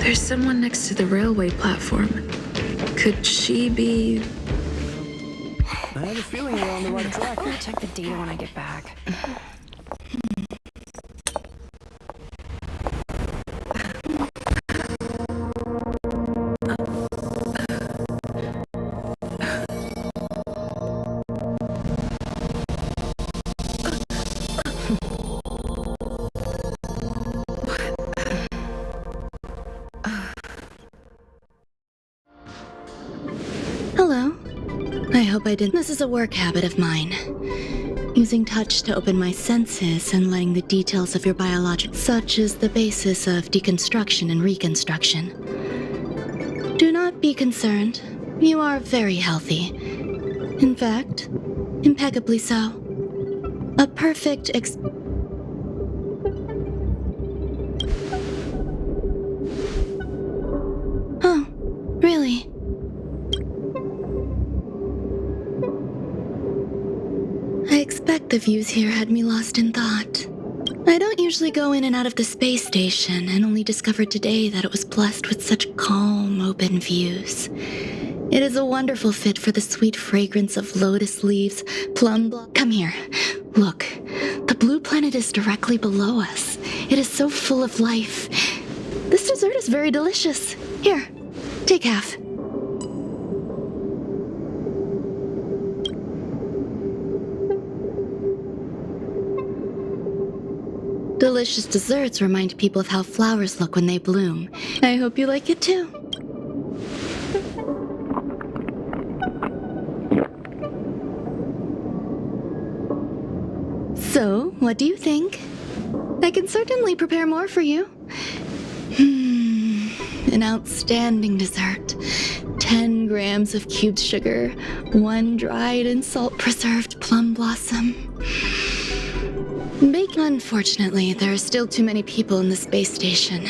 There's someone next to the railway platform. Could she be... I have a feeling we're on the right track. I'll check the data when I get back. Hello. I hope I didn't. This is a work habit of mine. Using touch to open my senses and letting the details of your biologic, such as the basis of deconstruction and reconstruction. Do not be concerned. You are very healthy. In fact, impeccably so. A perfect Oh, really? I expect the views here had me lost in thought. I don't usually go in and out of the space station, and only discovered today that it was blessed with such calm, open views. It is a wonderful fit for the sweet fragrance of lotus leaves, Come here. Look, the blue planet is directly below us. It is so full of life. This dessert is very delicious. Here, take half. Delicious desserts remind people of how flowers look when they bloom. I hope you like it too. So, what do you think? I can certainly prepare more for you. An outstanding dessert. 10 grams of cubed sugar, 1 dried and salt-preserved plum blossom. Unfortunately, there are still too many people in the space station.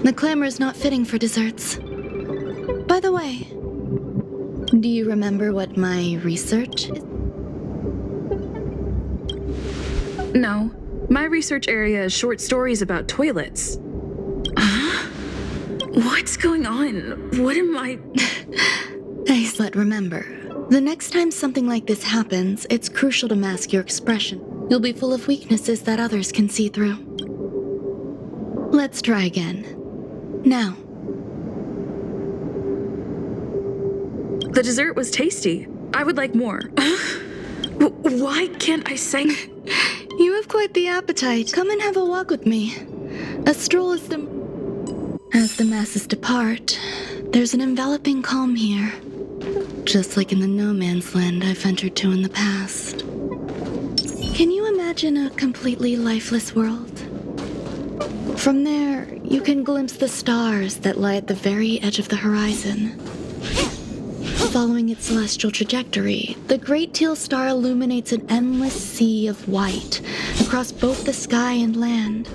The clamor is not fitting for desserts. By the way, do you remember what my research is? No. My research area is short stories about toilets. What's going on? What am I... But remember, the next time something like this happens, it's crucial to mask your expression. You'll be full of weaknesses that others can see through. Let's try again. Now. The dessert was tasty. I would like more. Why can't I say... You have quite the appetite. Come and have a walk with me. A stroll is the... As the masses depart, there's an enveloping calm here. Just like in the no man's land I've ventured to in the past. Can you imagine a completely lifeless world? From there, you can glimpse the stars that lie at the very edge of the horizon. Following its celestial trajectory, the Great Teal Star illuminates an endless sea of white across both the sky and land.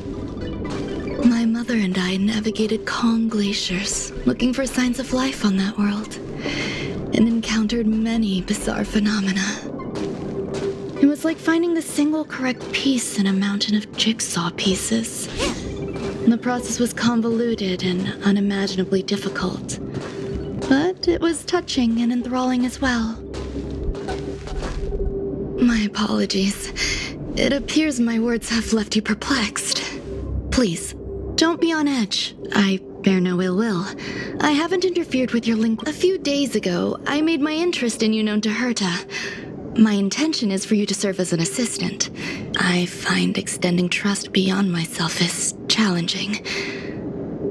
My mother and I navigated calm glaciers, looking for signs of life on that world, and encountered many bizarre phenomena. It was like finding the single correct piece in a mountain of jigsaw pieces. The process was convoluted and unimaginably difficult, but it was touching and enthralling as well. My apologies. It appears my words have left you perplexed. Please, don't be on edge. I bear no ill will. I haven't interfered with your link. A few days ago, I made my interest in you known to Herta. My intention is for you to serve as an assistant. I find extending trust beyond myself is challenging.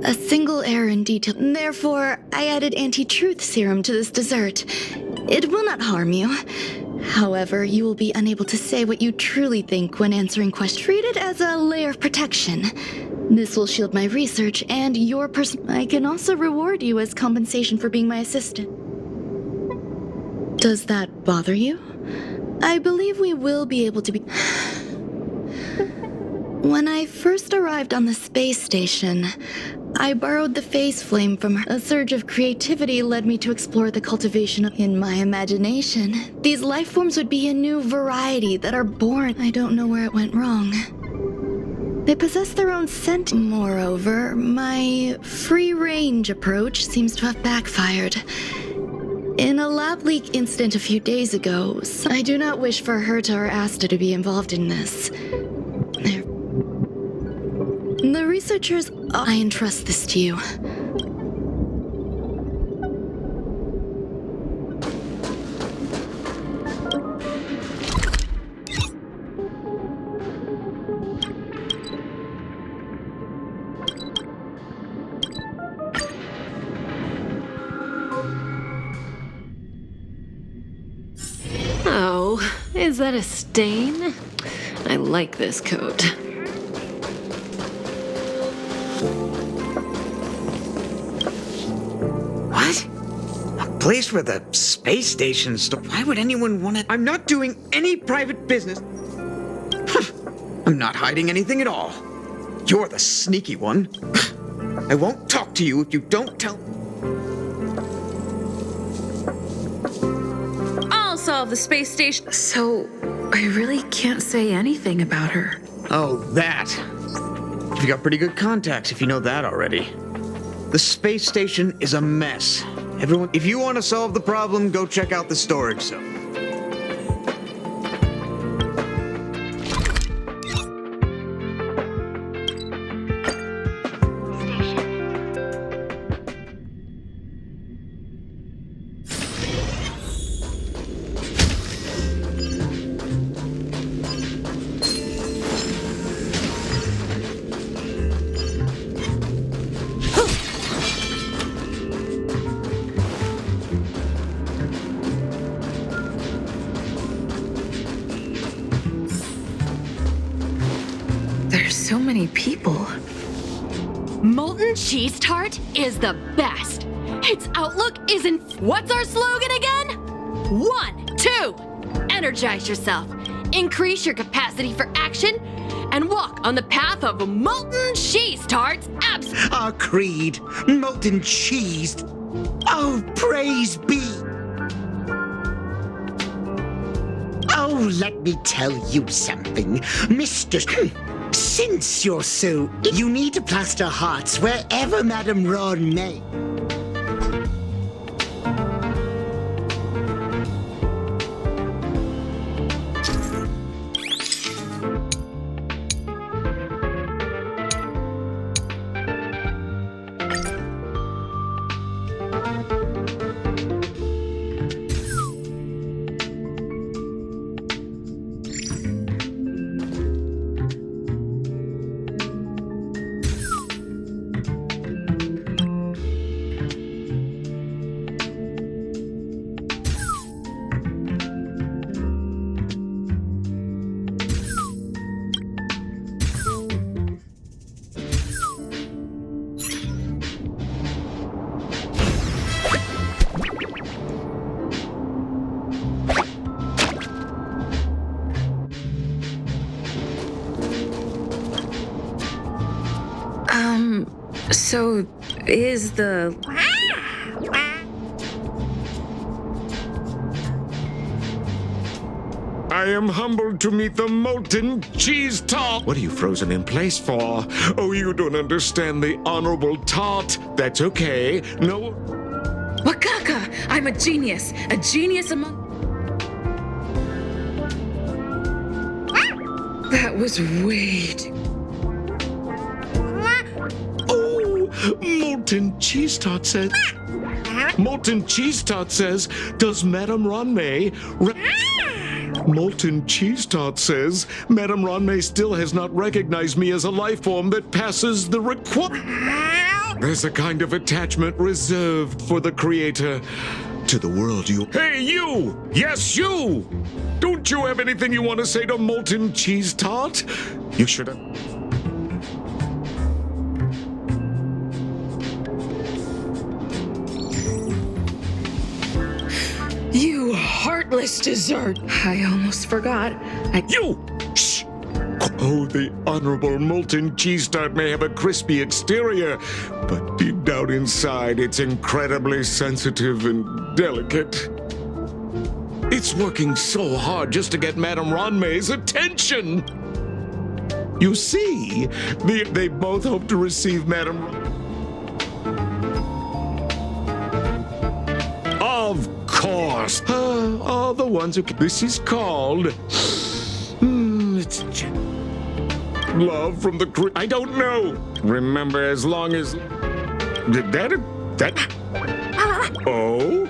A single error in detail. Therefore, I added anti-truth serum to this dessert. It will not harm you. However, you will be unable to say what you truly think when answering questions. Treat it as a layer of protection. This will shield my research and your person. I can also reward you as compensation for being my assistant. Does that bother you? I believe we will be able to be... When I first arrived on the space station, I borrowed the phase flame from her. A surge of creativity led me to explore the cultivation of... In my imagination, these life forms would be a new variety that are born. I don't know where it went wrong. They possess their own scent. Moreover, my free-range approach seems to have backfired. In a lab leak incident a few days ago, I do not wish for Herta or Asta to be involved in this. The researchers... I entrust this to you. Oh, is that a stain? I like this coat. What? A place where the space station store? Why would anyone want to? I'm not doing any private business. I'm not hiding anything at all. You're the sneaky one. I won't talk to you if you don't tell. I'll solve the space station. So, I really can't say anything about her. Oh, that. You got pretty good contacts if you know that already. The space station is a mess. Everyone, if you want to solve the problem, go check out the storage zone. There's so many people. Molten cheese tart is the best. Its outlook isn't. What's our slogan again? 1, 2. Energize yourself, increase your capacity for action, and walk on the path of molten cheese tarts. Our creed, molten cheese. Oh, praise be. Oh, let me tell you something, Mr. Since you're so... You need to plaster hearts wherever Madame Ruan may. So is the... I am humbled to meet the molten cheese tart. What are you frozen in place for? Oh, you don't understand the honorable tart. That's okay. No. Wakaka! I'm a genius! A genius among... That was way too... Oh, molten cheese tart says. Molten cheese tart says, does Madame Ranmei... Molten cheese tart says, Madame Ranmei still has not recognized me as a life form that passes the There's a kind of attachment reserved for the creator to the world you... Hey, you! Yes, you! Don't you have anything you want to say to molten cheese tart? You should have... You heartless dessert! I almost forgot. You! Shh! Oh, the honorable molten cheese tart may have a crispy exterior, but deep down inside, it's incredibly sensitive and delicate. It's working so hard just to get Madame Ranmei's attention. You see, they both hope to receive Madame... Of course. All the ones who... This is called... love from the... I don't know. Remember, as long as... That... Oh?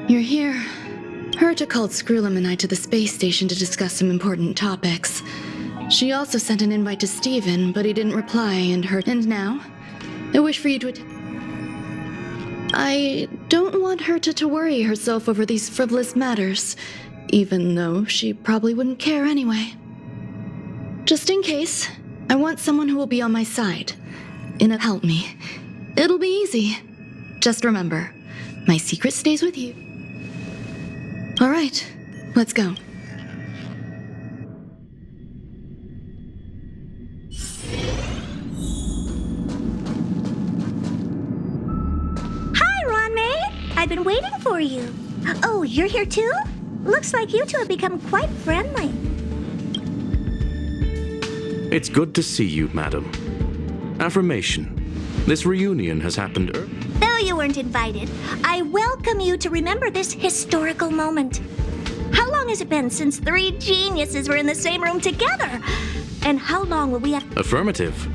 You're here. Herta called Skrullum and I to the space station to discuss some important topics. She also sent an invite to Steven, but he didn't reply, and now? I wish for you to I don't want Herta to worry herself over these frivolous matters, even though she probably wouldn't care anyway. Just in case, I want someone who will be on my side. And help me. It'll be easy. Just remember, my secret stays with you. All right, let's go. Hi, Ruan May. I've been waiting for you. Oh, you're here too? Looks like you two have become quite friendly. It's good to see you, madam. Affirmation. This reunion has happened Though you weren't invited, I welcome you to remember this historical moment. How long has it been since three geniuses were in the same room together? And how long will we have... Affirmative.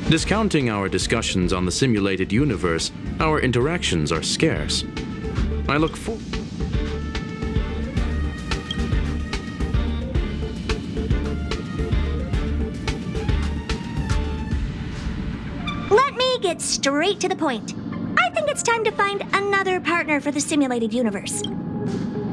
Discounting our discussions on the simulated universe, our interactions are scarce. I look forward... Let me get straight to the point. I think it's time to find another partner for the simulated universe.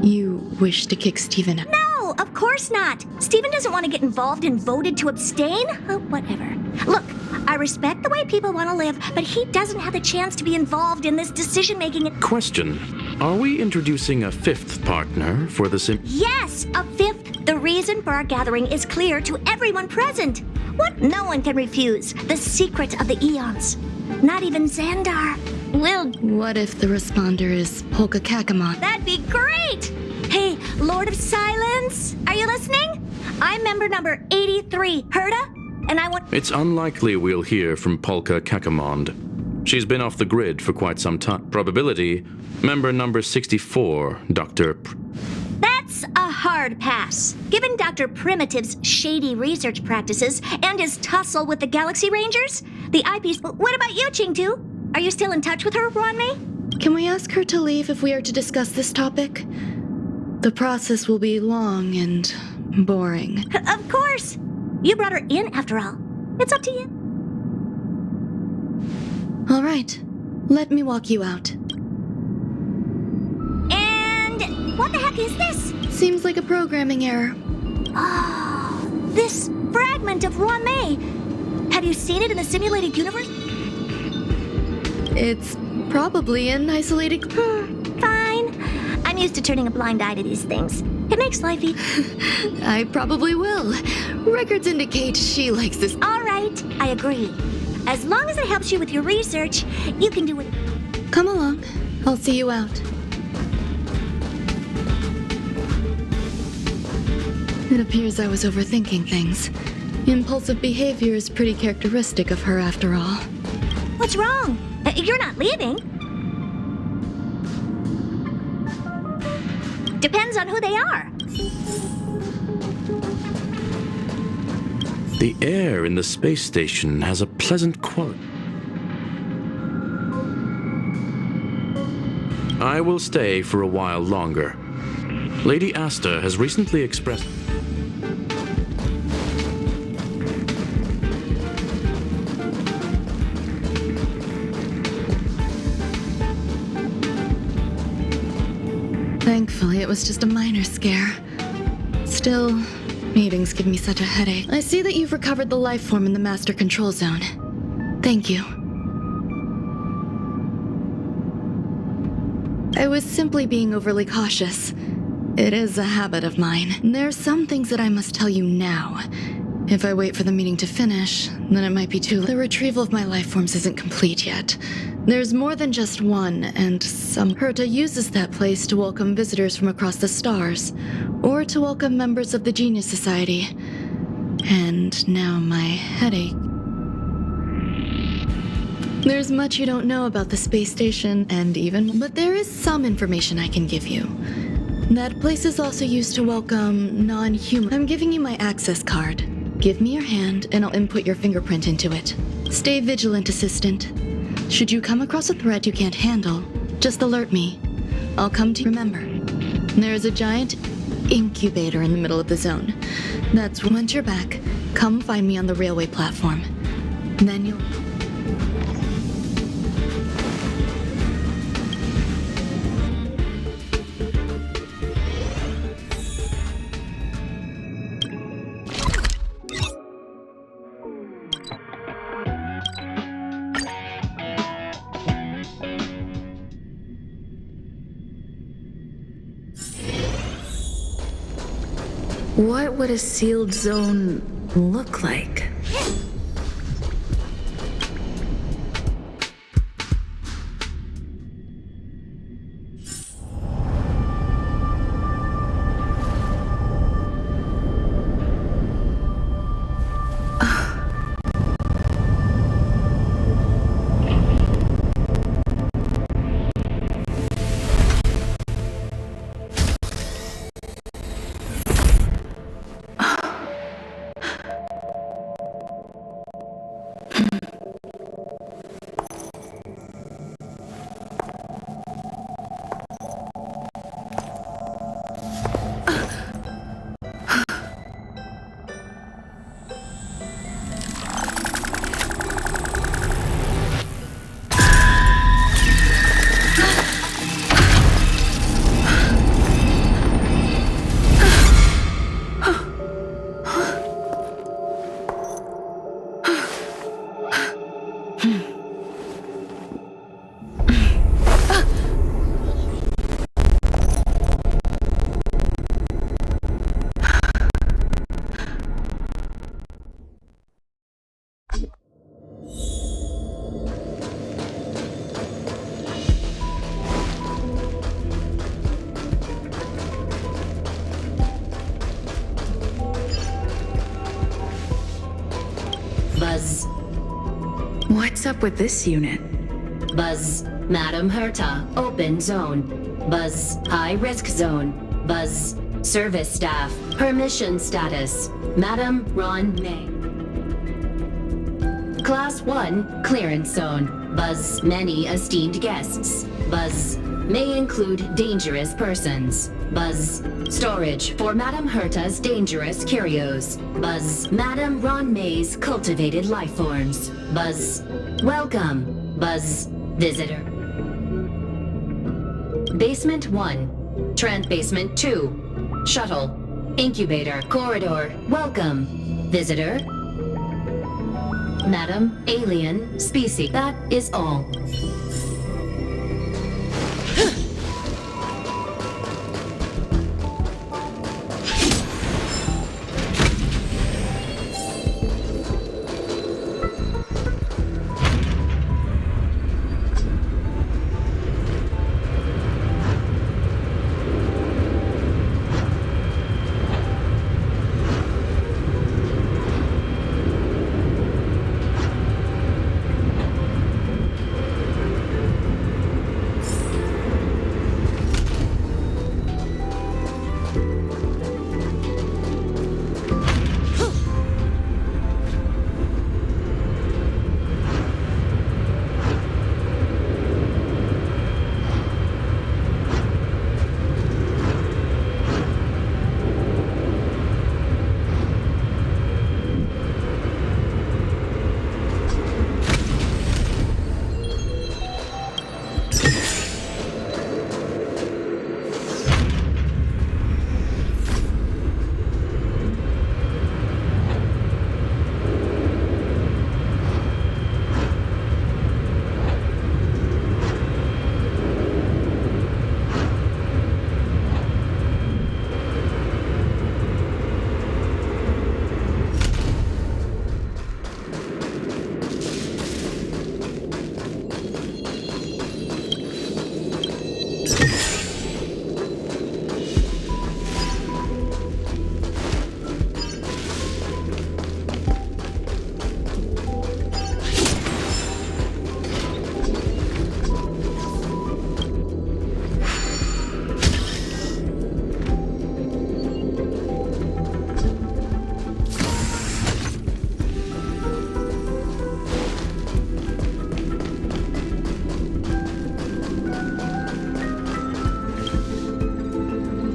You wish to kick Steven out? No, of course not. Steven doesn't want to get involved and voted to abstain. Oh, whatever. Look, I respect the way people want to live, but he doesn't have the chance to be involved in this decision-making. Question. Are we introducing a fifth partner for the Yes, a fifth. The reason for our gathering is clear to everyone present. What no one can refuse. The secret of the eons. Not even Xandar. What if the responder is Polka Kakamon? That'd be great! Hey, Lord of Silence, are you listening? I'm member number 83, Herta, and I want... It's unlikely we'll hear from Polka Kakamond. She's been off the grid for quite some time. Probability, member number 64, Dr. That's a hard pass. Given Dr. Primitive's shady research practices and his tussle with the Galaxy Rangers, the IP's... What about you, Ching-Tu? Are you still in touch with her, Ruan May? Can we ask her to leave if we are to discuss this topic? The process will be long and boring. Of course. You brought her in, after all. It's up to you. All right. Let me walk you out. And what the heck is this? Seems like a programming error. Oh, This fragment of Ruan Mei. Have you seen it in the simulated universe? It's probably an isolated. Fine. I'm used to turning a blind eye to these things. It makes life easy. I probably will. Records indicate she likes this. All right, I agree. As long as it helps you with your research, you can do it. Come along. I'll see you out. It appears I was overthinking things. Impulsive behavior is pretty characteristic of her after all. What's wrong? You're not leaving. Depends on who they are. The air in the space station has a pleasant quality. I will stay for a while longer. Lady Asta has recently expressed... Thankfully, it was just a minor scare. Still, meetings give me such a headache. I see that you've recovered the life form in the master control zone. Thank you. I was simply being overly cautious. It is a habit of mine. There are some things that I must tell you now. If I wait for the meeting to finish, then it might be too late. The retrieval of my life forms isn't complete yet. There's more than just one, and Herta uses that place to welcome visitors from across the stars, or to welcome members of the Genius Society. And now my headache. There's much you don't know about the space station, but there is some information I can give you. That place is also used to welcome non-human. I'm giving you my access card. Give me your hand, and I'll input your fingerprint into it. Stay vigilant, assistant. Should you come across a threat you can't handle, just alert me. I'll come to you. Remember, there's a giant incubator in the middle of the zone. That's once you're back, come find me on the railway platform. Then you'll... What would a sealed zone look like? Buzz. What's up with this unit? Buzz. Madam Herta. Open zone. Buzz. High risk zone. Buzz. Service staff. Permission status. Madam Ruan Mei. Class 1. Clearance zone. Buzz. Many esteemed guests. Buzz. May include dangerous persons. Buzz. Storage for Madam Herta's dangerous curios. Buzz. Madam Ruan Mei's cultivated life forms. Buzz. Welcome. Buzz. Visitor. Basement 1. Basement 2. Shuttle. Incubator, corridor, welcome. Visitor. Madam, alien, species. That is all.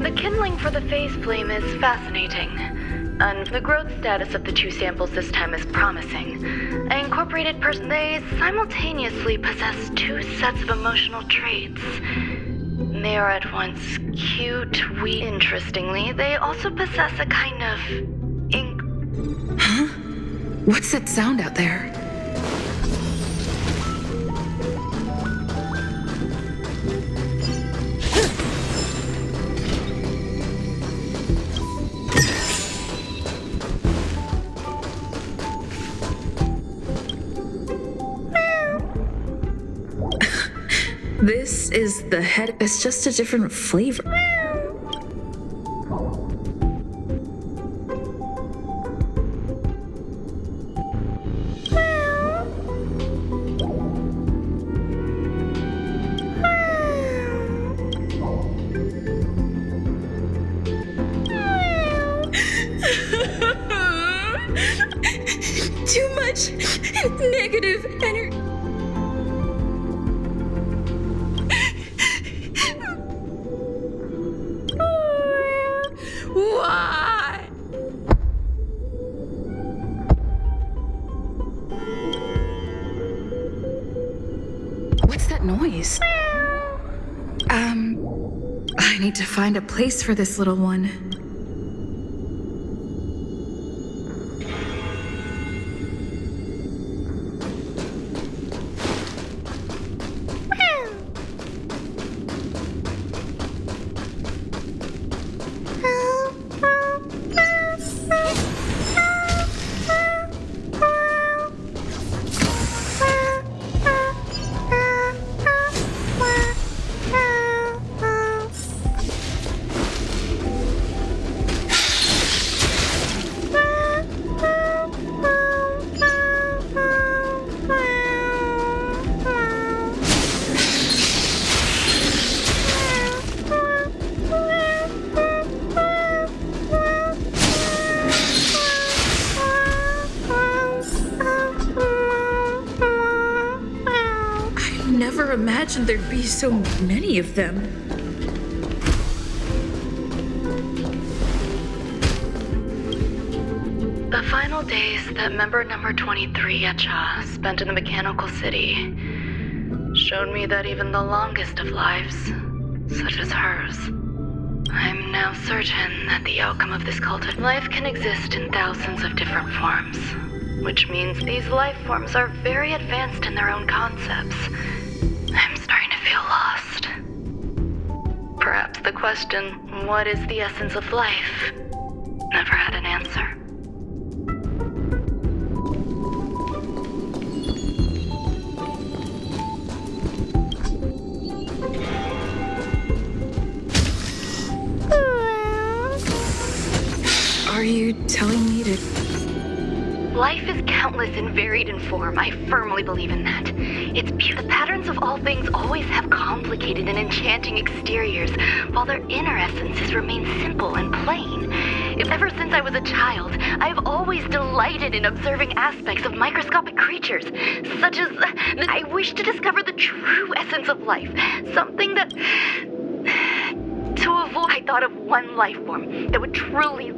The kindling for the phase flame is fascinating, and the growth status of the two samples this time is promising. An incorporated person, they simultaneously possess two sets of emotional traits. They are at once cute, weak. Interestingly, they also possess a kind of Huh? What's that sound out there? This is the head. It's just a different flavor. Too much negative energy. Why? What's that noise? I need to find a place for this little one. Never imagined there'd be so many of them. The final days that member number 23 Yacha spent in the mechanical city showed me that even the longest of lives, such as hers, I'm now certain that the outcome of this cult of life can exist in thousands of different forms, which means these life forms are very advanced in their own concepts. I'm starting to feel lost. Perhaps the question, what is the essence of life, never had an answer. Are you telling me to... Life is countless and varied in form. I firmly believe in that. It's the patterns of all things always have complicated and enchanting exteriors, while their inner essences remain simple and plain. Ever since I was a child, I have always delighted in observing aspects of microscopic creatures, such as I wish to discover the true essence of life, something that... To avoid, I thought of one life form that would truly...